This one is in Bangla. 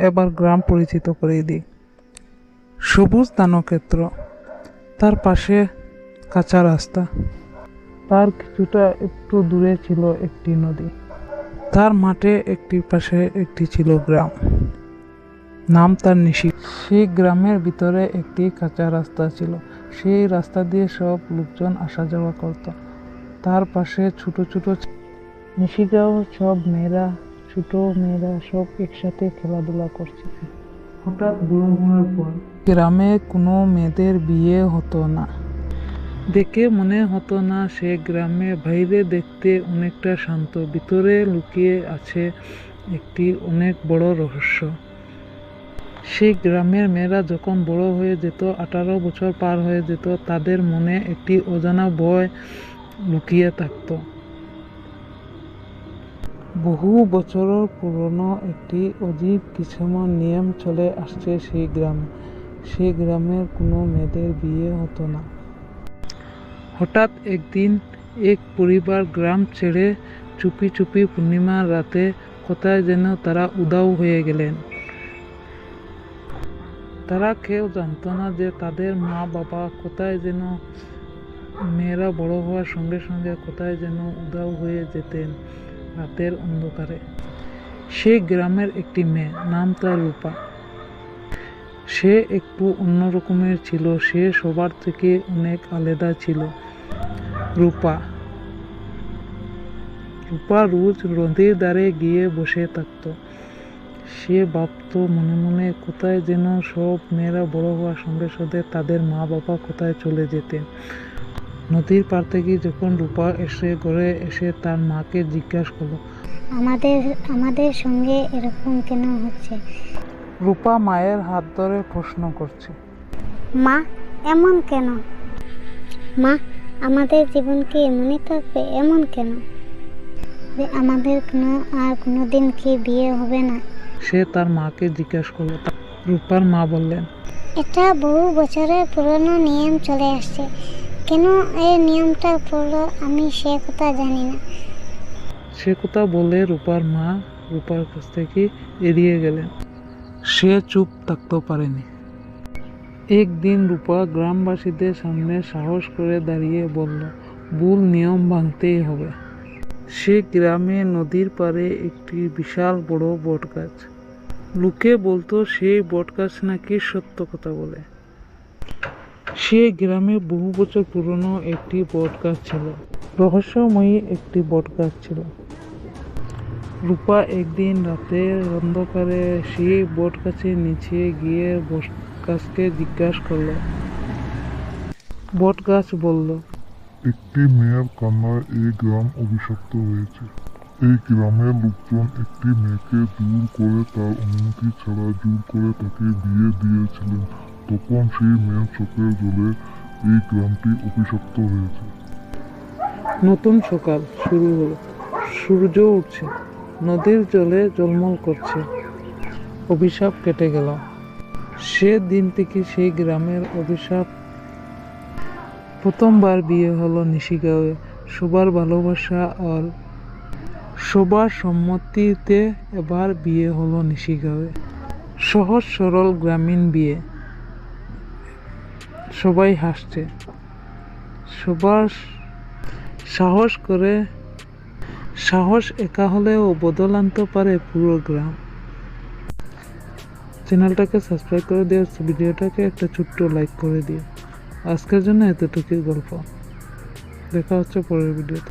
এবার গ্রাম পরিচিত করে দিই। সবুজ দানক্ষেত্র, তার পাশে কাঁচা রাস্তা, তার কিছুটা একটু দূরে ছিল একটি নদী, তার মাঠে একটি পাশে একটি ছিল গ্রাম, নাম তার নিশি। সেই গ্রামের ভিতরে একটি কাঁচা রাস্তা ছিল, সেই রাস্তা দিয়ে সব লোকজন আসা যাওয়া করত। তার পাশে ছোট ছোট নিশিগাঁও সব মেয়েরা, ছোট মেয়েরা সব একসাথে খেলাধুলা করছে। হঠাৎ বড় হওয়ার পর গ্রামে কোনো মেয়েদের বিয়ে হতো না। দেখে মনে হতো না সে গ্রামে, বাইরে দেখতে অনেকটা শান্ত, ভিতরে লুকিয়ে আছে একটি অনেক বড় রহস্য। সেই গ্রামের মেয়েরা যখন বড় হয়ে যেত, 18 বছর পার হয়ে যেত, তাদের মনে একটি অজানা ভয় লুকিয়ে থাকত। বহু বছরের পুরনো একটি অজীব কিসমর নিয়ম চলে আসছে সেই গ্রামে। সেই গ্রামের কোনো মেয়েদের বিয়ে হতো না। হঠাৎ একদিন এক পরিবার গ্রাম ছেড়ে চুপি চুপি পূর্ণিমার রাতে কোথায় যেন তারা উধাও হয়ে গেলেন। তারা কেউ জানতো না যে তাদের মা বাবা কোথায় যেন, মেয়েরা বড় হওয়ার সঙ্গে সঙ্গে কোথায় যেন উধাও হয়ে যেতেন রাতের অন্ধকারে। সেই গ্রামের একটি মেয়ে, নাম তার রূপা। সে একটু অন্যরকমের ছিল, সে সবার থেকে অনেক আলাদা ছিল। রূপা রোজ নদীর ধারে গিয়ে বসে থাকত। সে ভাবত মনে মনে, কোথায় যেন সব মেয়েরা বড় হওয়ার সঙ্গে সঙ্গে তাদের মা বাবা কোথায় চলে যেতেন। নদীর পার থেকে যখন রূপা এসে ঘরে এসে তার মাকে জিজ্ঞাসা করলো, আমাদের সঙ্গে এরকম কেন হচ্ছে? রূপা মায়ের হাত ধরে প্রশ্ন করছে, মা, এমন কেন? মা, আমাদের জীবন কি এমনই থাকবে? এমন কেন যে আমাদের কোনোদিন কি বিয়ে হবে না? সে তার মাকে জিজ্ঞাসা করলো। রূপার মা বললেন, এটা বহু বছরের পুরনো নিয়ম চলে আসছে, কেন এই নিয়মটা পড়লো আমি সে কথা জানি না। সে কথা বলে রূপার মা রূপার কাছ থেকে এড়িয়ে গেলেন। সে চুপ থাকতে পারেনি। একদিন রূপা গ্রামবাসীদের সামনে সাহস করে দাঁড়িয়ে বলল, ভুল নিয়ম ভাঙতেই হবে। সে গ্রামে নদীর পাড়ে একটি বিশাল বড় বট গাছ। লোকে বলতো সেই বট গাছ নাকি সত্য কথা বলে। সে গ্রামে বহু বছর পুরনো একটি বট গাছ ছিল, রহস্যময়ী একটি বট গাছ ছিল। রূপা একদিন রাতের অন্ধকারে সেই বট গাছের নিচে গিয়ে বট গাছকে জিজ্ঞাসা করলো। বট গাছ বলল, একটি মেয়ের কান্নায় এই গ্রাম অভিশপ্ত হয়েছে। এই গ্রামের লোকজন একটি মেয়েকে জোর করে, তার অনুমতি ছাড়া জোর করে তাকে বিয়ে দিয়েছিলেন। তখন সেই মেয়ের চোখের জলে এই গ্রামটি অভিশপ্ত হয়েছে। নতুন সকাল শুরু হলো, সূর্য উঠছে, নদীর জলে ঝলমল করছে। অভিশাপ কেটে গেল। সে দিন থেকে সেই গ্রামের অভিশাপ। প্রথমবার বিয়ে হলো নিশিগাঁওয়ে, সবার ভালোবাসা আর সবার সম্মতিতে এবার বিয়ে হলো নিশিগাঁওয়ে। সহজ সরল গ্রামীণ বিয়ে। সবাই হাসছে, সবার সাহস একা হলেও বদল আনতে পারে পুরো গ্রাম। চ্যানেলটাকে সাবস্ক্রাইব করে দিও, ভিডিওটাকে একটা ছোট্ট লাইক করে দিও। আজকের জন্য এতটুকুই গল্প। দেখা হচ্ছে পরের ভিডিওতে।